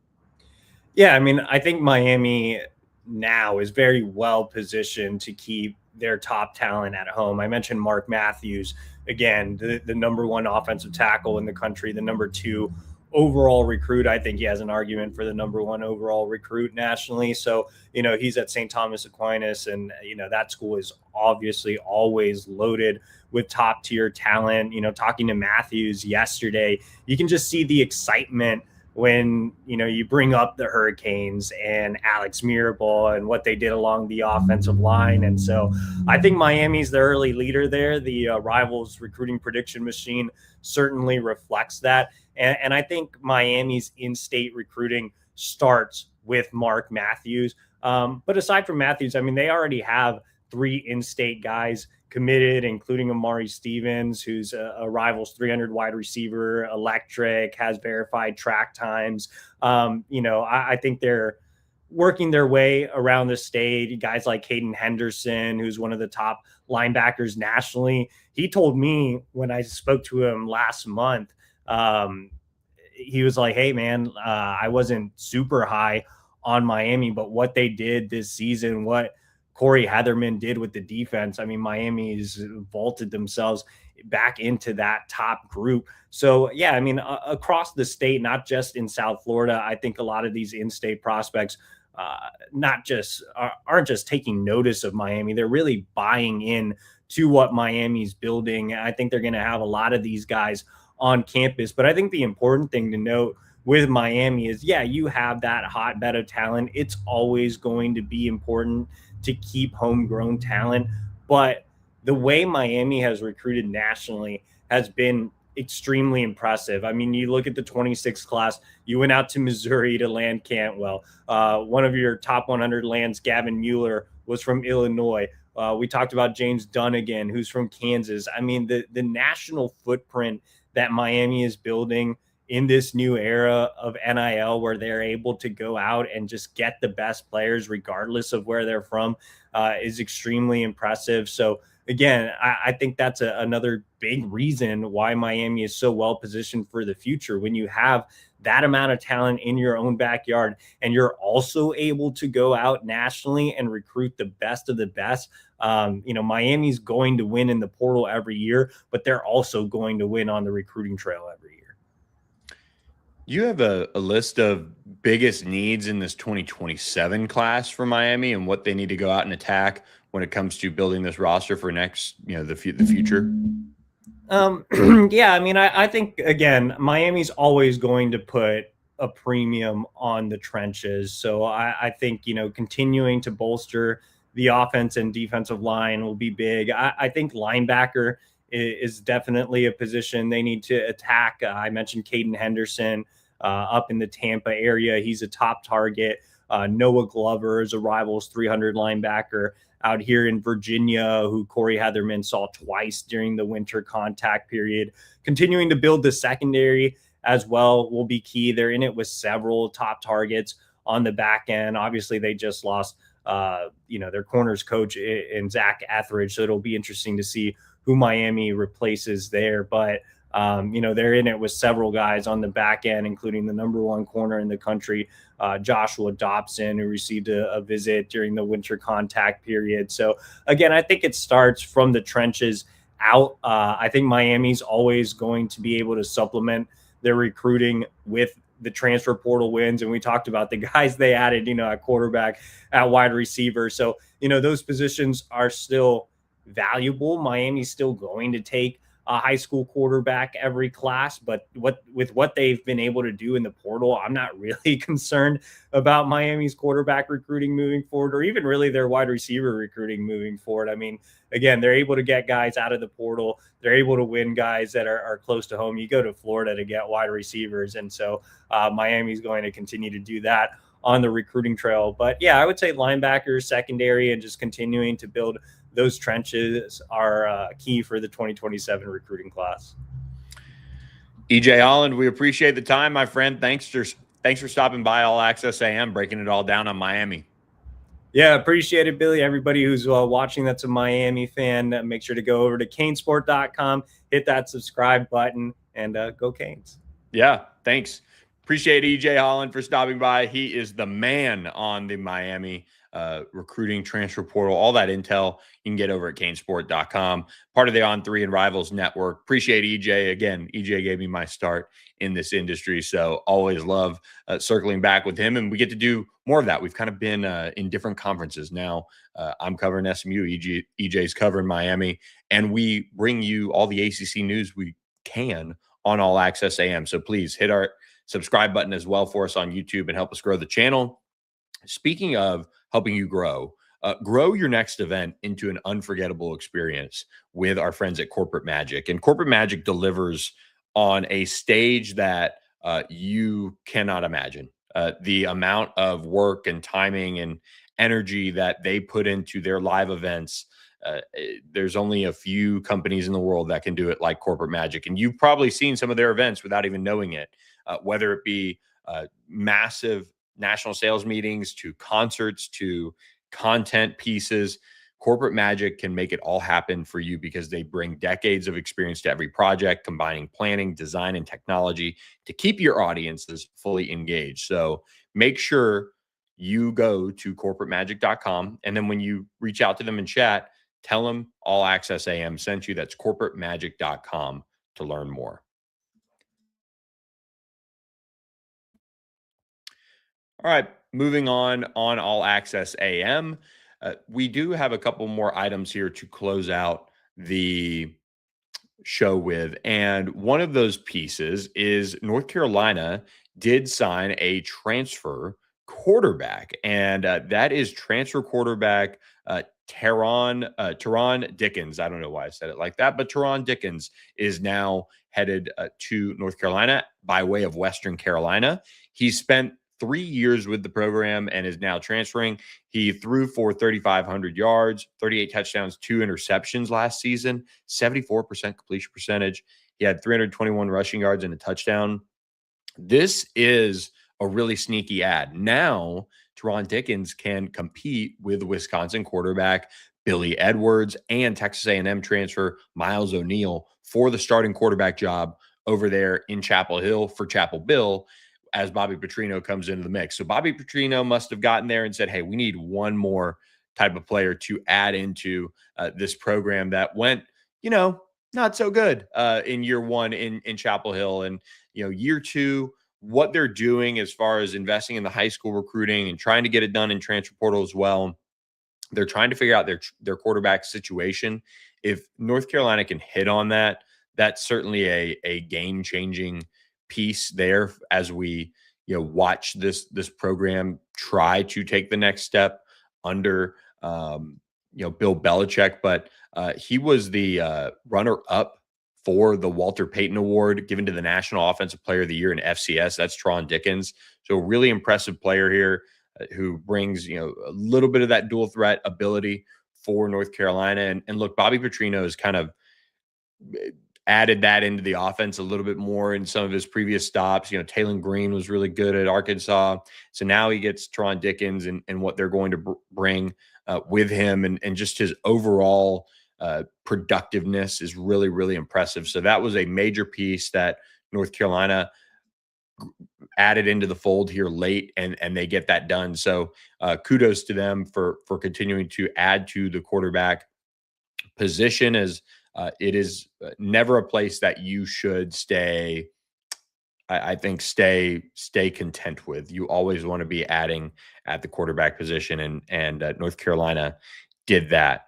C: Yeah, I mean, I think Miami now is very well positioned to keep their top talent at home. I mentioned Mark Matthews, again, the number one offensive tackle in the country, the number 2 overall recruit. I think he has an argument for the number 1 overall recruit nationally. So, he's at St. Thomas Aquinas, and, that school is obviously always loaded with top tier talent. Talking to Matthews yesterday, you can just see the excitement when, you bring up the Hurricanes and Alex Mirabal and what they did along the offensive line. And so I think Miami's the early leader there. The Rivals recruiting prediction machine certainly reflects that. And I think Miami's in-state recruiting starts with Mark Matthews. But aside from Matthews, I mean, they already have 3 in-state guys committed, including Amari Stevens, who's a Rivals 300 wide receiver, electric, has verified track times. I think they're working their way around the state. Guys like Caden Henderson, who's one of the top linebackers nationally. He told me when I spoke to him last month, he was like, hey, man, I wasn't super high on Miami, but what they did this season, what Corey Heatherman did with the defense, I mean, Miami's vaulted themselves back into that top group. So, yeah, I mean, across the state, not just in South Florida, I think a lot of these in-state prospects aren't just taking notice of Miami. They're really buying in to what Miami's building. I think they're going to have a lot of these guys on campus. But I think the important thing to note with Miami is, yeah, you have that hotbed of talent. It's always going to be important to keep homegrown talent. But the way Miami has recruited nationally has been extremely impressive. I mean, you look at the 26 class, you went out to Missouri to land Cantwell. One of your top 100 lands, Gavin Mueller, was from Illinois. We talked about James Dunnigan, who's from Kansas. I mean, the national footprint that Miami is building in this new era of NIL, where they're able to go out and just get the best players regardless of where they're from, is extremely impressive. So again, I think that's another big reason why Miami is so well positioned for the future. When you have that amount of talent in your own backyard, and you're also able to go out nationally and recruit the best of the best, Miami's going to win in the portal every year, but they're also going to win on the recruiting trail every year.
A: You have a list of biggest needs in this 2027 class for Miami and what they need to go out and attack when it comes to building this roster for next, the future?
C: Yeah, I mean, I think, again, Miami's always going to put a premium on the trenches. So I think, continuing to bolster the offense and defensive line will be big. I think linebacker is definitely a position they need to attack. I mentioned Caden Henderson up in the Tampa area. He's a top target. Noah Glover is a Rivals 300 linebacker out here in Virginia, who Corey Heatherman saw twice during the winter contact period. Continuing to build the secondary as well will be key. They're in it with several top targets on the back end. Obviously, they just lost their corners coach in Zach Etheridge, so it'll be interesting to see who Miami replaces there. But they're in it with several guys on the back end, including the number 1 corner in the country, Joshua Dobson, who received a visit during the winter contact period. So again, I think it starts from the trenches out. I think Miami's always going to be able to supplement their recruiting with the transfer portal wins. And we talked about the guys they added, at quarterback, at wide receiver. So, those positions are still valuable. Miami's still going to take a high school quarterback every class, but with what they've been able to do in the portal, I'm not really concerned about Miami's quarterback recruiting moving forward, or even really their wide receiver recruiting moving forward. I mean, again, they're able to get guys out of the portal. They're able to win guys that are close to home. You go to Florida to get wide receivers. And so Miami's going to continue to do that on the recruiting trail. But yeah, I would say linebackers, secondary, and just continuing to build those trenches are key for the 2027 recruiting class.
A: EJ Holland, we appreciate the time, my friend. Thanks for stopping by All Access AM, breaking it all down on Miami.
C: Yeah, appreciate it, Billy. Everybody who's watching that's a Miami fan, make sure to go over to canesport.com, hit that subscribe button, and go Canes.
A: Yeah, thanks. Appreciate EJ Holland for stopping by. He is the man on the Miami recruiting, transfer portal, all that intel you can get over at canesport.com, part of the On3 and Rivals Network. Appreciate EJ. Again, EJ gave me my start in this industry, so always love circling back with him, and we get to do more of that. We've kind of been in different conferences. Now I'm covering SMU, EJ's covering Miami, and we bring you all the ACC news we can on All Access AM. So please hit our subscribe button as well for us on YouTube and help us grow the channel. Speaking of helping you grow your next event into an unforgettable experience with our friends at Corporate Magic. And Corporate Magic delivers on a stage that you cannot imagine. The amount of work and timing and energy that they put into their live events. There's only a few companies in the world that can do it like Corporate Magic. And you've probably seen some of their events without even knowing it, whether it be massive national sales meetings to concerts to content pieces. Corporate Magic can make it all happen for you because they bring decades of experience to every project, combining planning, design, and technology to keep your audiences fully engaged. So make sure you go to corporatemagic.com. And then when you reach out to them and chat, tell them All Access AM sent you. That's corporatemagic.com to learn more. All right, moving on All Access AM. We do have a couple more items here to close out the show with. And one of those pieces is North Carolina did sign a transfer quarterback. And that is transfer quarterback Teron Dickens. I don't know why I said it like that, but Teron Dickens is now headed to North Carolina by way of Western Carolina. He spent 3 years with the program and is now transferring. He threw for 3,500 yards, 38 touchdowns, 2 interceptions last season, 74% completion percentage. He had 321 rushing yards and a touchdown. This is a really sneaky ad. Now, Teron Dickens can compete with Wisconsin quarterback Billy Edwards and Texas A&M transfer Miles O'Neill for the starting quarterback job over there in Chapel Hill for Chapel Bill, as Bobby Petrino comes into the mix. So Bobby Petrino must have gotten there and said, hey, we need one more type of player to add into this program that went, not so good in year one in Chapel Hill. And, year two, what they're doing as far as investing in the high school recruiting and trying to get it done in transfer portal as well. They're trying to figure out their quarterback situation. If North Carolina can hit on that, that's certainly a game-changing piece there as we watch this program try to take the next step under Bill Belichick. But he was the runner-up for the Walter Payton Award given to the National Offensive Player of the Year in FCS. That's Teron Dickens. So a really impressive player here who brings a little bit of that dual threat ability for North Carolina. And look, Bobby Petrino has kind of added that into the offense a little bit more in some of his previous stops. Taylor Green was really good at Arkansas. So now he gets Teron Dickens and what they're going to bring with him. And just his overall productiveness is really, really impressive. So that was a major piece that North Carolina added into the fold here late, and they get that done. So kudos to them for continuing to add to the quarterback position as it is never a place that you should stay. I think stay content with. You always want to be adding at the quarterback position, and North Carolina did that.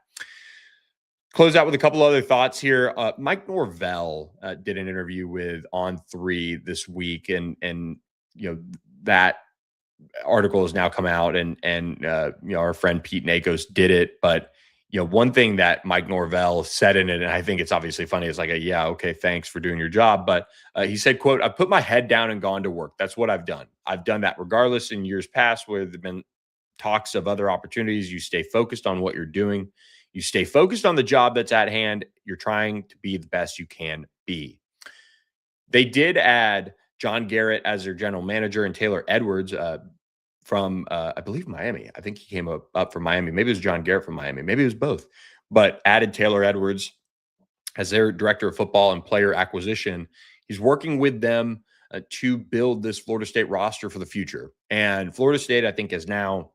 A: Close out with a couple other thoughts here. Mike Norvell did an interview with On3 this week, and that article has now come out, and our friend Pete Nakos did it. But one thing that Mike Norvell said in it, and I think it's obviously funny, is like, yeah, okay, thanks for doing your job. But he said, quote, "I've put my head down and gone to work. That's what I've done. I've done that regardless in years past where there have been talks of other opportunities. You stay focused on what you're doing. You stay focused on the job that's at hand. You're trying to be the best you can be." They did add John Garrett as their general manager and Taylor Edwards from, I believe, Miami. I think he came up from Miami. Maybe it was John Garrett from Miami. Maybe it was both. But added Taylor Edwards as their director of football and player acquisition. He's working with them to build this Florida State roster for the future. And Florida State, I think, has now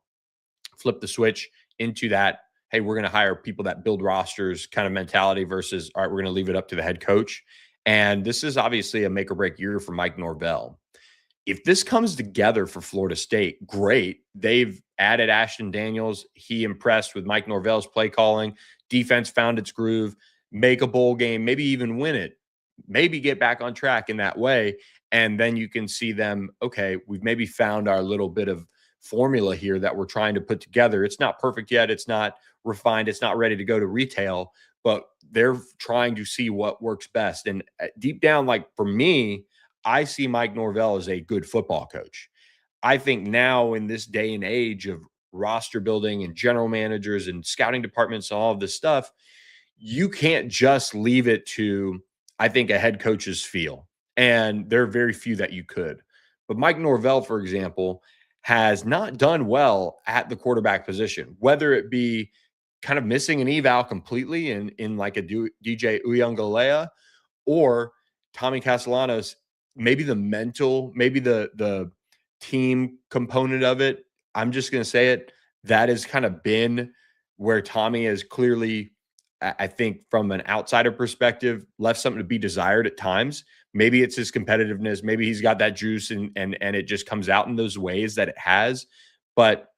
A: flipped the switch into that, hey, we're going to hire people that build rosters kind of mentality versus, all right, we're going to leave it up to the head coach. And this is obviously a make or break year for Mike Norvell. If this comes together for Florida State, great. They've added Ashton Daniels. He impressed with Mike Norvell's play calling. Defense found its groove, make a bowl game, maybe even win it, maybe get back on track in that way. And then you can see them, okay, we've maybe found our little bit of formula here that we're trying to put together. It's not perfect yet. It's not refined. It's not ready to go to retail, but they're trying to see what works best. And deep down, like for me, I see Mike Norvell as a good football coach. I think now in this day and age of roster building and general managers and scouting departments and all of this stuff, you can't just leave it to, I think, a head coach's feel. And there are very few that you could. But Mike Norvell, for example, has not done well at the quarterback position, whether it be kind of missing an eval completely in like a DJ Uiagalelei, or Tommy Castellanos, maybe the mental, maybe the team component of it. I'm just going to say it. That has kind of been where Tommy has clearly, I think, from an outsider perspective, left something to be desired at times. Maybe it's his competitiveness. Maybe he's got that juice and it just comes out in those ways that it has. But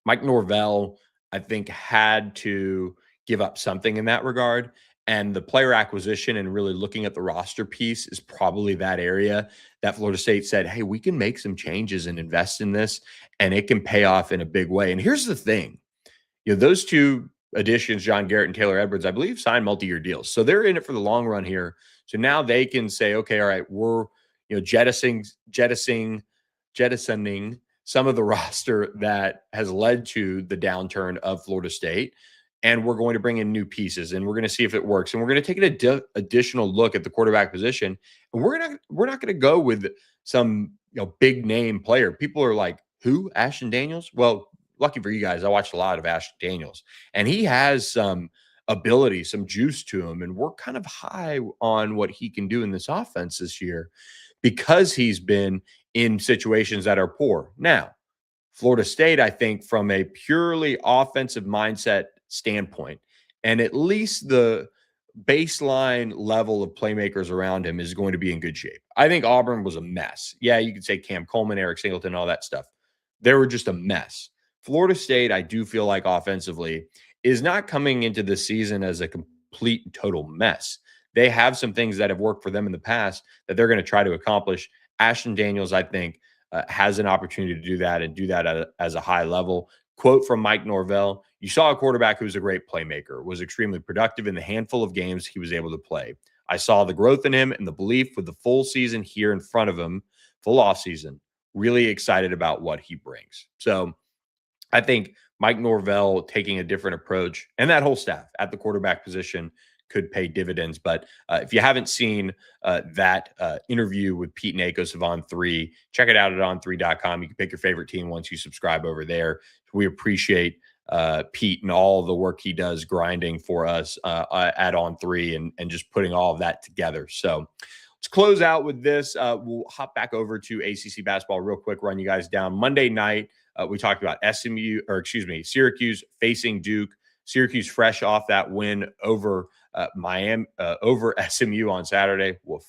A: Mike Norvell, I think, had to give up something in that regard. And the player acquisition and really looking at the roster piece is probably that area that Florida State said, hey, we can make some changes and invest in this, and it can pay off in a big way. And here's the thing, those two additions, John Garrett and Taylor Edwards, I believe, signed multi-year deals. So they're in it for the long run here. So now they can say, okay, all right, we're jettisoning some of the roster that has led to the downturn of Florida State. And we're going to bring in new pieces, and we're going to see if it works. And we're going to take an additional look at the quarterback position. And we're not going to go with some big name player. People are like, who? Ashton Daniels? Well, lucky for you guys, I watched a lot of Ashton Daniels, and he has some ability, some juice to him. And we're kind of high on what he can do in this offense this year because he's been in situations that are poor. Now, Florida State, I think, from a purely offensive mindset standpoint, and at least the baseline level of playmakers around him is going to be in good shape. I think Auburn was a mess. Yeah, you could say Cam Coleman, Eric Singleton, all that stuff. They were just a mess. Florida State, I do feel like offensively, is not coming into this season as a complete and total mess. They have some things that have worked for them in the past that they're going to try to accomplish. Ashton Daniels, I think, has an opportunity to do that and do that as a high level. Quote from Mike Norvell, you saw a quarterback who was a great playmaker, was extremely productive in the handful of games he was able to play. I saw the growth in him and the belief with the full season here in front of him, full off season. Really excited about what he brings. So I think Mike Norvell taking a different approach, and that whole staff at the quarterback position, could pay dividends. But if you haven't seen that interview with Pete Nakos of On3, check it out at on3.com. You can pick your favorite team once you subscribe over there. We appreciate Pete and all the work he does grinding for us at On3 and just putting all of that together. So let's close out with this. We'll hop back over to ACC basketball real quick, run you guys down. Monday night, we talked about Syracuse facing Duke. Syracuse fresh off that win over Miami over SMU on Saturday. Woof.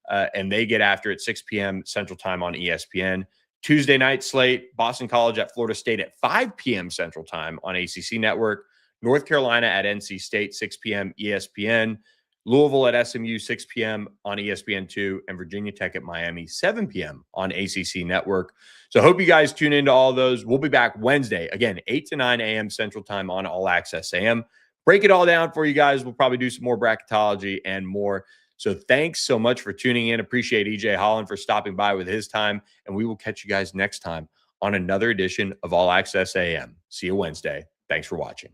A: And they get after it 6 p.m. Central Time on ESPN. Tuesday night slate, Boston College at Florida State at 5 p.m. Central Time on ACC Network. North Carolina at NC State, 6 p.m. ESPN. Louisville at SMU, 6 p.m. on ESPN2, and Virginia Tech at Miami, 7 p.m. on ACC Network. So hope you guys tune into all those. We'll be back Wednesday, again, 8 to 9 a.m. Central Time on All Access AM. Break it all down for you guys. We'll probably do some more bracketology and more. So thanks so much for tuning in. Appreciate EJ Holland for stopping by with his time, and we will catch you guys next time on another edition of All Access AM. See you Wednesday. Thanks for watching.